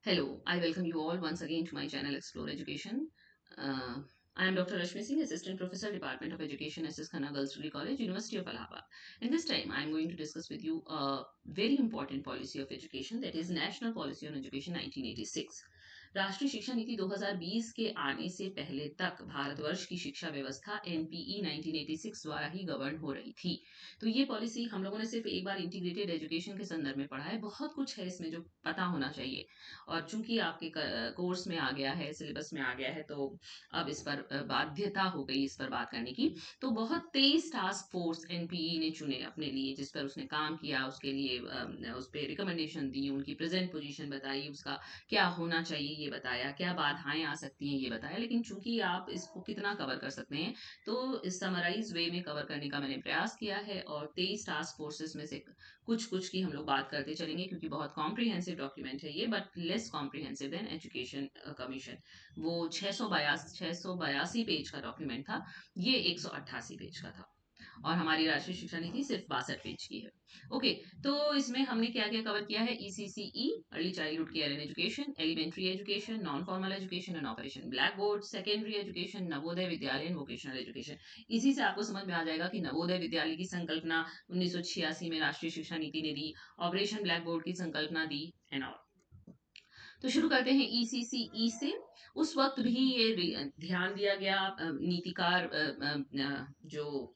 Hello, I welcome you all once again to my channel Explore Education. Uh, I am Dr. Rashmi Singh, Assistant Professor, Department of Education, SS Khanna Girls Degree College, University of Allahabad. And this time I am going to discuss with you a very important policy of education, that is National Policy on Education 1986. राष्ट्रीय शिक्षा नीति 2020 के आने से पहले तक भारतवर्ष की शिक्षा व्यवस्था एनपीई 1986 द्वारा ही गवर्न हो रही थी। तो ये पॉलिसी हम लोगों ने सिर्फ एक बार इंटीग्रेटेड एजुकेशन के संदर्भ में पढ़ा है। बहुत कुछ है इसमें जो पता होना चाहिए, और चूंकि आपके कोर्स में आ गया है, सिलेबस में आ गया है, तो अब इस पर बाध्यता हो गई इस पर बात करने की। तो बहुत 23 टास्क फोर्स एनपीई ने चुने अपने लिए, जिस पर उसने काम किया, उसके लिए उस पर रिकमेंडेशन दी, उनकी प्रेजेंट पोजीशन बताई, उसका क्या होना चाहिए ये बताया, क्या बाधाएं आ सकती हैं ये बताया। लेकिन चूंकि आप इसको कितना कवर कर सकते हैं, तो इस समराइज वे में कवर करने का मैंने प्रयास किया है, और 23 टास्क फोर्सेस में से कुछ कुछ की हम लोग बात करते चलेंगे, क्योंकि बहुत कॉम्प्रिहेंसिव डॉक्यूमेंट है ये, but less comprehensive than education commission. वो 682 पेज का डॉक्यूमेंट था, ये 188 पेज का था, और हमारी राष्ट्रीय शिक्षा नीति सिर्फ 62 पेज की है। ओके, तो इसमें हमने क्या क्या कवर किया है? ECCE, early childhood care and education, elementary education, non formal education and operation blackboard, secondary education, Navodaya Vidyalaya and vocational education. इसी से आपको समझ में आ जाएगा कि नवोदय विद्यालय की संकल्पना 1986 में राष्ट्रीय शिक्षा नीति ने दी, ऑपरेशन ब्लैक बोर्ड की संकल्पना दी, एंड ऑल। तो शुरू करते हैं ईसीसीई से। उस वक्त भी ये ध्यान दिया गया, नीतिकार जो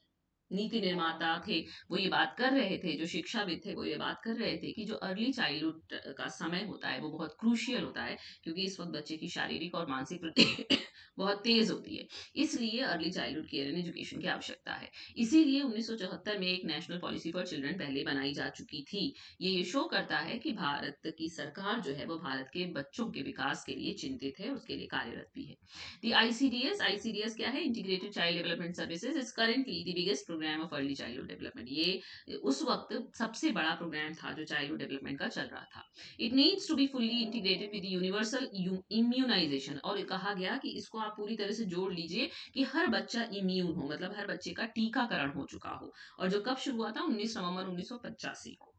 नीति निर्माता थे वो ये बात कर रहे थे, जो शिक्षाविद थे वो ये बात कर रहे थे कि जो अर्ली चाइल्डहुड का समय होता है वो बहुत क्रूशियल होता है, क्योंकि इस वक्त बच्चे की शारीरिक और मानसिक वृद्धि बहुत तेज होती है। इसलिए early childhood care and education की आवश्यकता है। इसीलिए 1974 में एक नेशनल पॉलिसी फॉर चिल्ड्रन पहले बनाई जा चुकी थी। ये शो करता है कि भारत की सरकार जो है वो भारत के बच्चों के विकास के लिए चिंतित है, उसके लिए कार्यरत भी है। The ICDS क्या है? Integrated child development services is currently the biggest programme of early childhood development. ये उस वक्त सबसे बड़ा प्रोग्राम था जो चाइल्डहुड डेवलपमेंट का चल रहा था। It needs to be fully integrated with universal immunization, और कहा गया कि इसको आप पूरी तरह से जोड़ लीजिए कि हर बच्चा इम्यून हो, मतलब हर बच्चे का टीकाकरण हो चुका हो। और जो कब शुरू हुआ था? 19 नवंबर 1985 को।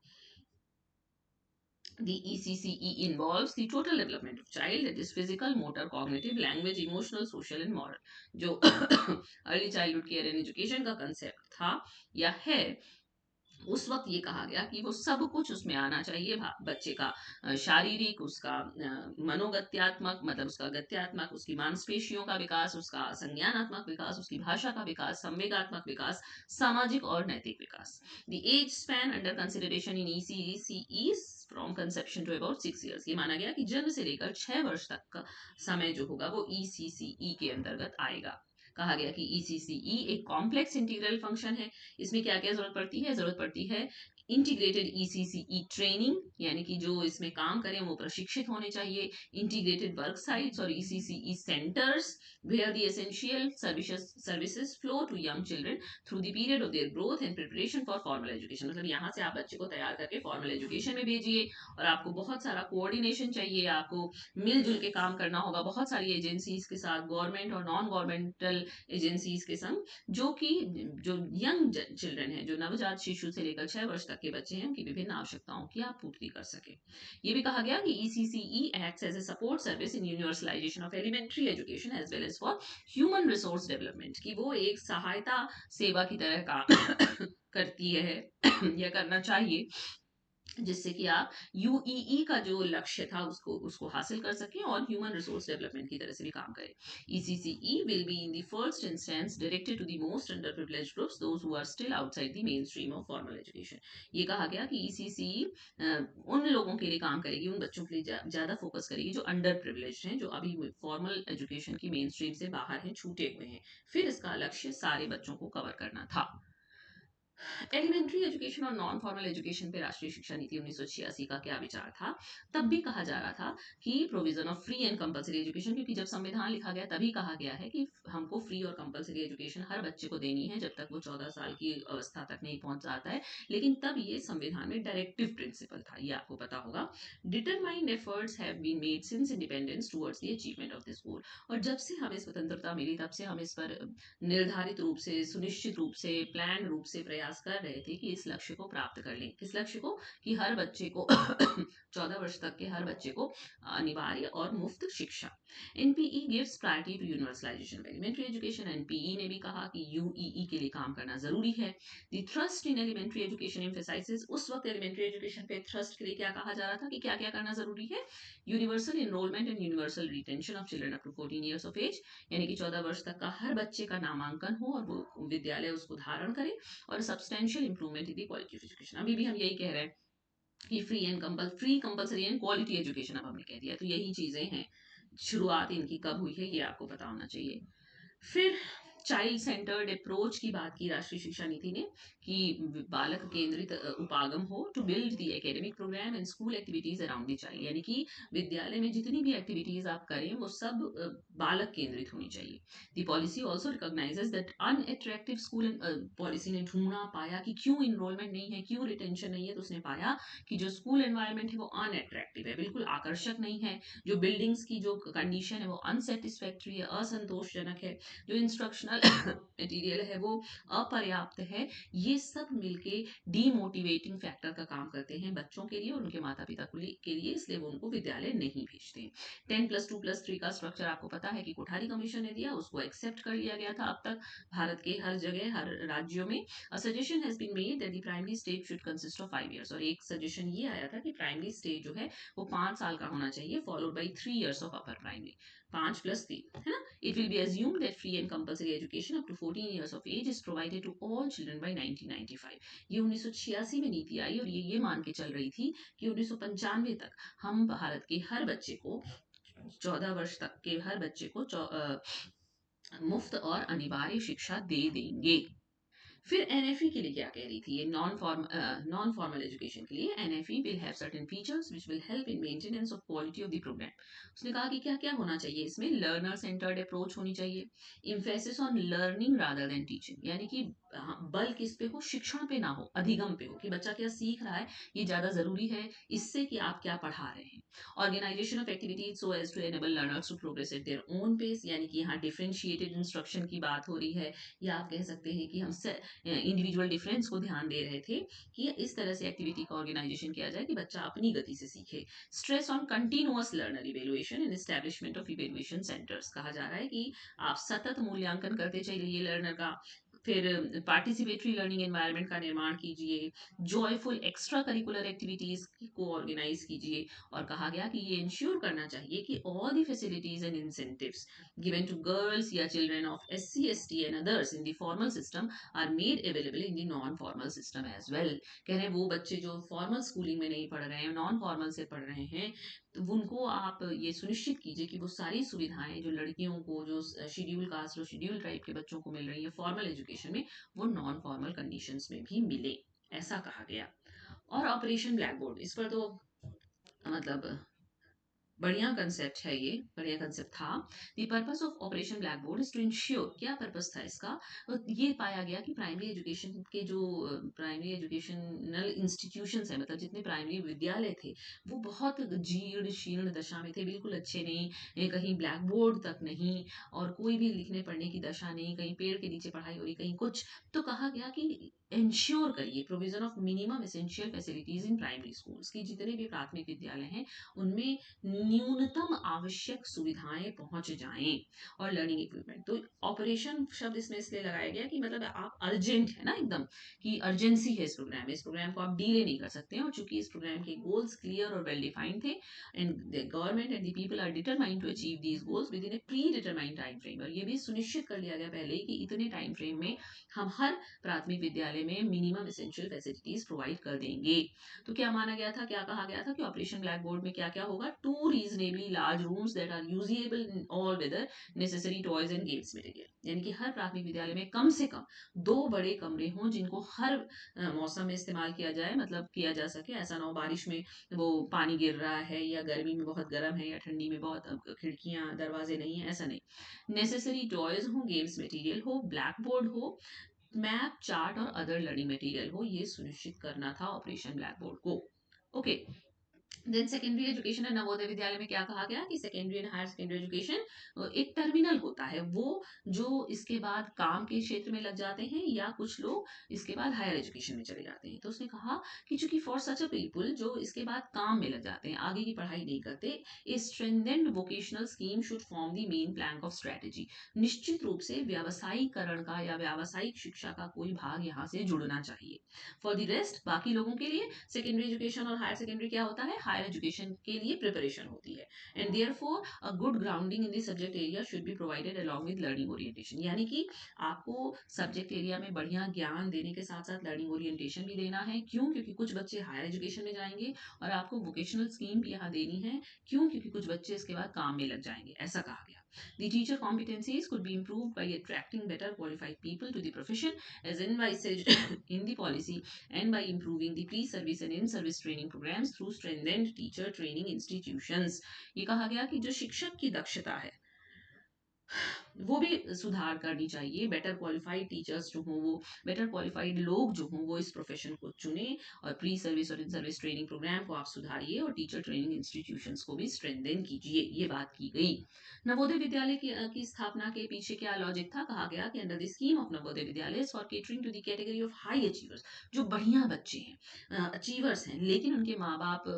The ECCE involves the total development of child, that is physical, motor, cognitive, language, emotional, social and moral. जो early childhood care and education का कंसेप्ट था या है, उस वक्त ये कहा गया कि वो सब कुछ उसमें आना चाहिए। बच्चे का शारीरिक, उसका मनोगत्यात्मक, मतलब उसका गत्यात्मक, उसकी मांसपेशियों का विकास, उसका संज्ञानात्मक विकास, उसकी भाषा का विकास, संवेगात्मक विकास, सामाजिक और नैतिक विकास। The age span under consideration in ECCE from conception to about 6 years। ये माना गया कि जन्म से लेकर 6 वर्ष तक का समय जो होगा वो ईसीसीई के अंतर्गत आएगा। कहा गया कि ईसीसीई एक कॉम्प्लेक्स इंटीग्रल फंक्शन है। इसमें क्या क्या जरूरत पड़ती है? जरूरत पड़ती है इंटीग्रेटेड ईसीसीई ट्रेनिंग, यानी कि जो इसमें काम करें वो प्रशिक्षित होने चाहिए। इंटीग्रेटेड वर्क साइट्स और ECCE centres where the essential services flow to young children through the period of their growth and preparation for formal education. मतलब यहाँ से आप बच्चे को तैयार करके फॉर्मल एजुकेशन में भेजिए, और आपको बहुत सारा कोऑर्डिनेशन चाहिए, आपको मिलजुल के काम करना होगा बहुत सारी एजेंसीज के साथ, गवर्नमेंट और नॉन गवर्नमेंटल एजेंसीज के संग, जो कि जो यंग चिल्ड्रन है, जो नवजात शिशु से लेकर 6 वर्ष तक के बच्चे हैं, उनकी विभिन्न आवश्यकताओं की आप पूर्ति कर सके। ये भी कहा गया कि ECCE acts as a support service in universalization of elementary education as well as for human resource development, कि वो एक सहायता सेवा की तरह काम करती है या करना चाहिए, जिससे कि आप यूईई का जो लक्ष्य था उसको उसको हासिल कर सकें, और ह्यूमन रिसोर्स डेवलपमेंट की तरह से भी काम करें। ECCE will be in the first instance directed to the most underprivileged groups, those who are still outside the mainstream of formal education. ये कहा गया कि ईसीसीई उन लोगों के लिए काम करेगी, उन बच्चों के लिए ज्यादा फोकस करेगी जो अंडर प्रिविलेज्ड हैं, जो अभी फॉर्मल एजुकेशन की मेन स्ट्रीम से बाहर हैं, छूटे हुए हैं। फिर इसका लक्ष्य सारे बच्चों को कवर करना था। एलिमेंट्री एजुकेशन और नॉन फॉर्मल एजुकेशन पे राष्ट्रीय शिक्षा नीति 1986 का क्या विचार था? तब भी कहा जा रहा था कि provision of free and compulsory education, क्योंकि जब संविधान लिखा गया तभी कहा गया है कि हमको फ्री और कंपलसरी एजुकेशन हर बच्चे को देनी है जब तक वो 14 साल की अवस्था तक नहीं पहुंच जाता है। लेकिन तब ये संविधान में डायरेक्टिव प्रिंसिपल था, ये आपको पता होगा। Determined efforts have been made since independence towards the achievement of this goal. और जब से हमें स्वतंत्रता मिली तब से हम इस पर निर्धारित रूप से, सुनिश्चित रूप से, प्लान रूप से प्रयास प्रयास कर रहे थे कि इस लक्ष्य को प्राप्त कर लें। किस लक्ष्य को? कि हर बच्चे को 14 वर्ष तक के हर बच्चे को अनिवार्य और मुफ्त शिक्षा। NPE gives priority to universalization of elementary education. NPE ने भी कहा कि यूईई के लिए काम करना जरूरी है। The thrust in elementary education emphasizes, उस वक्त एलिमेंट्री एजुकेशन पे थ्रस्ट के लिए क्या कहा जा रहा था कि क्या क्या करना जरूरी है? Universal enrolment and universal retention of children up to 14 years of age, यानी कि 14 वर्ष तक का हर बच्चे का नामांकन हो और वो विद्यालय उसको धारण करे, और substantial improvement in the quality of education. अभी भी हम यही कह रहे हैं कि free compulsory and quality education अब हमने कह दिया, तो यही चीजें हैं। शुरुआत इनकी कब हुई है ये आपको पता होना चाहिए। फिर चाइल्ड सेंटर्ड अप्रोच की बात की राष्ट्रीय शिक्षा नीति ने कि बालक केंद्रित उपागम हो to build the academic programme and school activities around the child, यानी कि विद्यालय में जितनी भी एक्टिविटीज आप करें वो सब बालक केंद्रित होनी चाहिए। The policy also recognises that unattractive school, policy ने ढूंढना पाया कि क्यों इनरोलमेंट नहीं है, क्यों रिटेंशन नहीं है, तो उसने पाया कि जो स्कूल एनवायरमेंट है वो अनअट्रैक्टिव है, बिल्कुल आकर्षक नहीं है। जो बिल्डिंग्स की जो कंडीशन है वो अनसेटिस्फैक्ट्री है, असंतोषजनक है। जो इंस्ट्रक्शनल मटेरियल है वो अपर्याप्त है। ये सब मिलके डीमोटिवेटिंग फैक्टर का काम करते हैं बच्चों के लिए और उनके माता पिता के लिए, इसलिए वो उनको विद्यालय नहीं भेजते। 10+2+3 का स्ट्रक्चर आपको पता है कि कोठारी कमीशन ने दिया, उसको एक्सेप्ट कर लिया गया था अब तक भारत के हर जगह हर राज्यों में। Suggestion has been made that the primary stage should consist of 5 years, और एक सजेशन ये आया था कि प्राइमरी स्टेज जो है वो 5 साल का होना चाहिए, followed by 3 years of upper primary. 5+3 है ना। It will be assumed that free and compulsory education up to 14 years of age is provided to all children by 1995। ये 1986 में नीति आई और ये मान के चल रही थी कि 1995 तक हम भारत के हर बच्चे को 14 वर्ष तक के हर बच्चे को मुफ्त और अनिवार्य शिक्षा दे देंगे। फिर एनएफई के लिए क्या कह रही थी ये? नॉन फॉर्मल एजुकेशन के लिए NFE will have certain features which will help in maintenance of quality of the programme. उसने कहा कि क्या क्या होना चाहिए इसमें? लर्नर सेंटर्ड अप्रोच होनी चाहिए, emphasis on learning rather than teaching, यानी कि बल किस पे हो? शिक्षण पे ना हो, अधिगम पे हो, कि बच्चा क्या सीख रहा है ये ज्यादा जरूरी है इससे कि आप क्या पढ़ा रहे हैं। Organization of activities so as to enable learners to progress at their own pace, यानी कि यहाँ डिफरेंशिएटेड इंस्ट्रक्शन की बात हो रही है, या आप कह सकते हैं कि हम इंडिविजुअल डिफरेंस को ध्यान दे रहे थे कि इस तरह से एक्टिविटी का ऑर्गेनाइजेशन किया जाए कि बच्चा अपनी गति से सीखे। Stress on continuous learner evaluation and establishment of evaluation centres, कहा जा रहा है कि आप सतत मूल्यांकन करते चलिए लर्नर का। फिर पार्टिसिपेटरी लर्निंग एनवायरनमेंट का निर्माण कीजिए, जॉयफुल एक्स्ट्रा करिकुलर एक्टिविटीज को ऑर्गेनाइज कीजिए, और कहा गया कि ये इंश्योर करना चाहिए कि all the facilities and incentives given to girls या children of SC ST and others in the formal system are made available in the non formal system as well. कह रहे हैं वो बच्चे जो फॉर्मल स्कूलिंग में नहीं पढ़ रहे हैं, नॉन फॉर्मल से पढ़ रहे हैं, तो उनको आप ये सुनिश्चित कीजिए कि वो सारी सुविधाएं जो लड़कियों को, जो शेड्यूल कास्ट और शेड्यूल ट्राइब के बच्चों को मिल रही है फॉर्मल एजुकेशन में, वो नॉन फॉर्मल कंडीशंस में भी मिले, ऐसा कहा गया। और ऑपरेशन ब्लैक बोर्ड, इस पर तो मतलब बढ़िया कंसेप्ट है, ये बढ़िया कंसेप्ट था। The purpose of operation blackboard is to ensure, क्या पर्पस था इसका? तो ये पाया गया कि प्राइमरी एजुकेशन के जो प्राइमरी एजुकेशनल इंस्टीट्यूशन है, मतलब जितने प्राइमरी विद्यालय थे वो बहुत जीर्ण शीर्ण दशा में थे, बिल्कुल अच्छे नहीं, कहीं ब्लैक बोर्ड तक नहीं, और कोई भी लिखने पढ़ने की दशा नहीं, कहीं पेड़ के नीचे पढ़ाई हो रही, कहीं कुछ। तो कहा गया कि इंश्योर करिए provision of minimum essential facilities in primary schools, की जितने भी प्राथमिक विद्यालय हैं उनमें न्यूनतम आवश्यक सुविधाएं पहुंच जाएं, और लर्निंग इक्विपमेंट। तो ऑपरेशन शब्द इसमें इसलिए लगाया गया कि मतलब आप अर्जेंट है ना, एकदम कि अर्जेंसी है इस प्रोग्राम में, इस प्रोग्राम को आप डिले नहीं कर सकते हैं। और चूंकि इस प्रोग्राम के गोल्स क्लियर और वेल डिफाइंड थे, and the government and the people are determined to achieve these goals within a predetermined time frame, और ये भी सुनिश्चित कर लिया गया पहले ही कि इतने टाइम फ्रेम में हम हर प्राथमिक विद्यालय में मिनिमम एसेंशियल फैसिलिटीज प्रोवाइड कर देंगे। तो क्या माना गया था, क्या कहा गया था कि ऑपरेशन ब्लैक बोर्ड में क्या क्या होगा? 2 reasonably large rooms that are usable in all weather, necessary toys and games material, यानी कि हर प्राथमिक विद्यालय में कम से कम 2 बड़े कमरे हों जिनको हर मौसम में इस्तेमाल किया जाए, मतलब किया जा सके। ऐसा ना हो बारिश में वो पानी गिर रहा है, या गर्मी में बहुत गर्म है, या ठंडी में बहुत खिड़कियां दरवाजे नहीं है, ऐसा नहीं। नेसेसरी टॉयज हो, गेम्स मटेरियल हो, ब्लैक बोर्ड हो, मैप चार्ट और अदर लर्निंग मटेरियल हो, ये सुनिश्चित करना था ऑपरेशन ब्लैक बोर्ड को। Okay, then secondary education and Navodaya Vidyalaya में क्या कहा गया कि secondary and higher secondary education एक टर्मिनल होता है, वो जो इसके बाद काम के क्षेत्र में लग जाते हैं या कुछ लोग इसके बाद हायर एजुकेशन में चले जाते हैं। तो उसने कहा कि चूंकि फॉर सच अ पीपल जो इसके बाद काम में लग जाते हैं, आगे की पढ़ाई नहीं करते, a strengthened vocational scheme should form the main plan of strategy. निश्चित रूप से व्यावसायिकरण का या व्यावसायिक शिक्षा का कोई भाग यहाँ से जुड़ना चाहिए। फॉर द रेस्ट बाकी लोगों के लिए सेकेंडरी एजुकेशन और हायर सेकेंडरी क्या होता है, हायर एजुकेशन के लिए प्रिपरेशन होती है। And therefore a good grounding in the subject area should be provided along with learning orientation. यानी कि आपको सब्जेक्ट एरिया में बढ़िया ज्ञान देने के साथ साथ लर्निंग ओरिएंटेशन भी देना है। क्यों? क्योंकि कुछ बच्चे हायर एजुकेशन में जाएंगे और आपको वोकेशनल स्कीम भी यहाँ देनी है। क्यों? क्योंकि कुछ बच्चे इसके बाद काम में लग जाएंगे, ऐसा कहा गया। The teacher competencies could be improved by attracting better qualified people to the profession as envisaged in the policy, and by improving the pre-service and in-service training programs through strengthened teacher training institutions। ये कहा गया कि जो शिक्षक की दक्षता है वो भी सुधार करनी चाहिए। बेटर क्वालिफाइड टीचर्स जो हों, वो बेटर क्वालिफाइड लोग जो हों वो इस प्रोफेशन को चुने, और प्री सर्विस और इन सर्विस ट्रेनिंग प्रोग्राम को आप सुधारिए और टीचर ट्रेनिंग इंस्टीट्यूशंस को भी स्ट्रेंथन कीजिए, ये बात की गई। नवोदय विद्यालय की स्थापना के पीछे क्या लॉजिक था? कहा गया कि under the scheme of Navodaya Vidyalaya for catering to the category of high achievers, जो बढ़िया बच्चे हैं, अचीवर्स हैं, लेकिन उनके माँ बाप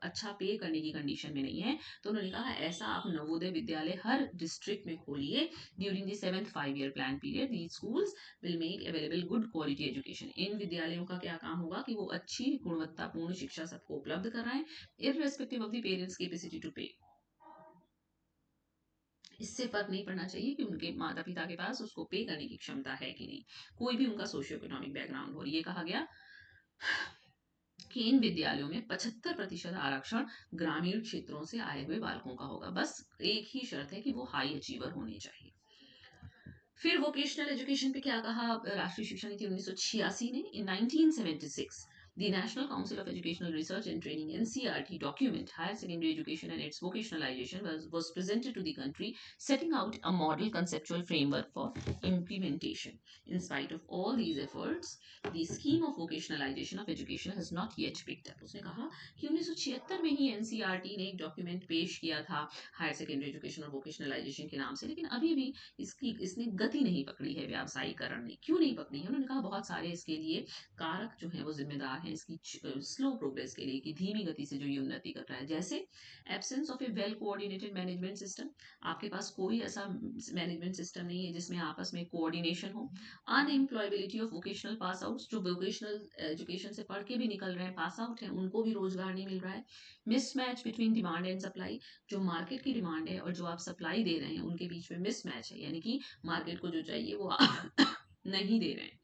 अच्छा पे करने की कंडीशन में नहीं है, तो उन्होंने कहा ऐसा आप नवोदय विद्यालय हर डिस्ट्रिक्ट में खोलिए। During the 7th 5 year plan period these schools will make available good quality education। इन विद्यालयों का क्या काम होगा कि वो अच्छी गुणवत्तापूर्ण शिक्षा सबको उपलब्ध कराएं, irrespective of the parents capacity to pay। इससे फर्क नहीं पड़ना चाहिए कि उनके माता पिता के पास उसको पे करने की क्षमता है कि नहीं, कोई भी उनका सोशियो इकोनॉमिक बैकग्राउंड हो। ये कहा गया कि इन विद्यालयों में 75% आरक्षण ग्रामीण क्षेत्रों से आए हुए बालकों का होगा। बस एक ही शर्त है कि वो हाई अचीवर होने चाहिए। फिर वोकेशनल एजुकेशन पे क्या कहा राष्ट्रीय शिक्षा नीति 1986 ने? इन 1976 the National Council of Educational Research and Training NCRT document Higher Secondary Education and its Vocationalization was presented to the country, setting out a model conceptual framework for implementation। In spite of all these efforts, the scheme of vocationalization of education has not yet picked up। उसने कहा कि 1976 में ही NCRT ने एक document पेश किया था higher secondary education और वोकेशनलाइजेशन के नाम से, लेकिन अभी भी इसने गति नहीं पकड़ी है व्यावसायीकरण ने। क्यों नहीं पकड़ी है? उन्होंने कहा बहुत सारे इसके लिए कारक जो हैं वो जिम्मेदार हैं इसकी स्लो प्रोग्रेस के लिए, कि धीमी गति से जो ये उन्नति कर रहा है। जैसे absence of A well coordinated management system, आपके पास कोई ऐसा मैनेजमेंट सिस्टम नहीं है जिसमें आपस में कोऑर्डिनेशन हो। Unemployability of vocational pass out, जो वोकेशनल एजुकेशन से पढ़ के भी निकल रहे हैं, पास आउट हैं, उनको भी रोजगार नहीं मिल रहा है। Mismatch between demand and supply, जो मार्केट की डिमांड है और जो आप सप्लाई दे रहे हैं उनके बीच में मिसमैच है, यानी कि मार्केट को जो चाहिए वो नहीं दे रहे हैं।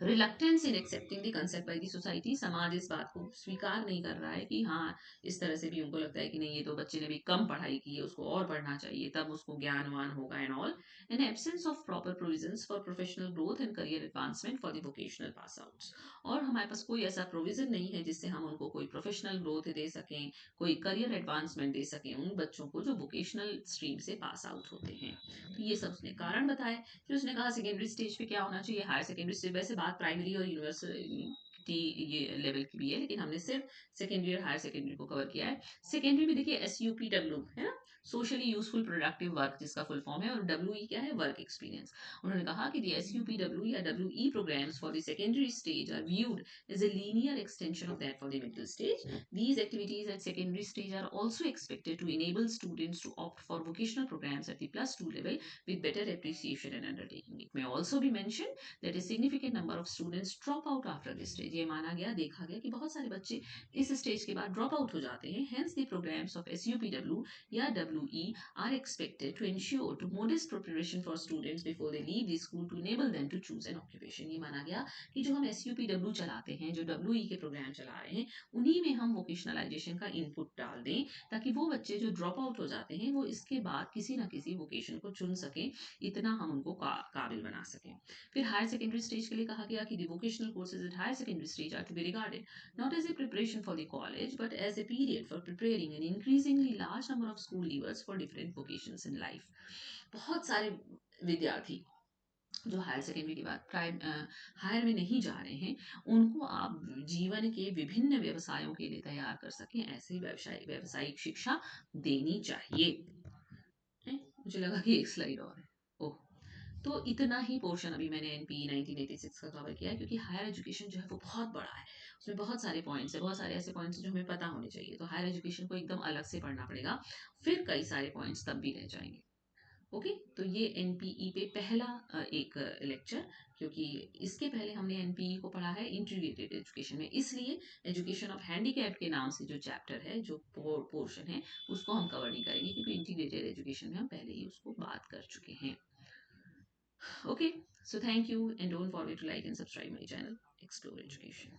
Reluctance in accepting the concept by the society, समाज इस बात को स्वीकार नहीं कर रहा है कि हाँ, इस तरह से भी उनको लगता है कि नहीं, ये तो बच्चे ने भी कम पढ़ाई की है, उसको और पढ़ना चाहिए तब उसको ज्ञानवान होगा and all. An absence of proper provisions for professional growth and career advancement for the vocational pass outs, और हमारे पास कोई ऐसा प्रोविजन नहीं है जिससे हम उनको कोई प्रोफेशनल ग्रोथ दे सकें, कोई करियर एडवांसमेंट दे सकें उन बच्चों को जो वोकेशनल स्ट्रीम से पास आउट होते हैं। तो ये सब उसने कारण बताए। फिर उसने कहा सेकेंडरी स्टेज पे क्या होना चाहिए, हायर सेकेंडरी स्टेज, वैसे बात प्राइमरी और यूनिवर्सिटी ये लेवल की भी है, लेकिन हमने सिर्फ सेकेंडरी और हायर सेकेंडरी को कवर किया है। सेकेंडरी में देखिए SUPW है ना, सोशली यूजफुल प्रोडक्टिव वर्क जिसका फुल फॉर्म है, और WE क्या है, वर्क एक्सपीरियंस। उन्होंने कहा कि दी SUPW या WE programmes for the secondary stage are viewed as a linear extension of that for the middle stage। These activities at secondary stage are also expected to enable students to opt for vocational programs at the +2 level with better appreciation and undertaking। It may also be mentioned that a significant number of students drop out after this stage। ये माना गया, देखा गया कि बहुत सारे बच्चे इस स्टेज के बाद ड्रॉप आउट हो जाते हैं। Hence the programs of SUPW या WE are expected to ensure to modest preparation for students before they leave the school to enable them to choose an occupation। ये माना गया कि जो हम SUPW चलाते हैं, जो WE के प्रोग्राम चला रहे हैं, उन्हीं में हम वोकेशनलाइजेशन का इनपुट डाल दें, ताकि वो बच्चे जो ड्रॉप आउट हो जाते हैं वो इसके बाद किसी ना किसी वोकेशन को चुन सकें, इतना हम उनको काबिल बना सकें। फिर हायर सेकेंडरी स्टेज के लिए कहा गया कि the vocational courses at higher secondary stage are to be regarded not as a preparation for the college but as a period for preparing an increasingly large number of school leavers for different vocations in life. बहुत सारे विद्यार्थी जो higher secondary के बाद higher में नहीं जा रहे हैं, उनको आप जीवन के विभिन्न व्यवसायों के लिए तैयार कर सकें, ऐसी व्यावसायिक शिक्षा देनी चाहिए। मुझे लगा कि एक स्लाइड और है। ओह, तो इतना ही पोर्शन अभी मैंने एनपी 1986 का कवर किया है, क्योंकि हायर एजुकेशन जो है वो बहुत बड़ा है। उसमें बहुत सारे पॉइंट्स है, बहुत सारे ऐसे पॉइंट्स हैं जो हमें पता होने चाहिए, तो हायर एजुकेशन को एकदम अलग से पढ़ना पड़ेगा, फिर कई सारे पॉइंट्स तब भी रह जाएंगे। ओके, तो ये एनपीई पे पहला एक लेक्चर, क्योंकि इसके पहले हमने एनपीई को पढ़ा है इंटीग्रेटेड एजुकेशन में, इसलिए एजुकेशन ऑफ हैंडीकैप के नाम से जो चैप्टर है, जो पोर्शन है, उसको हम कवर नहीं करेंगे, क्योंकि इंटीग्रेटेड एजुकेशन में हम पहले ही उसको बात कर चुके हैं। Okay, so thank you and don't forget to like and subscribe my channel, Explore Education.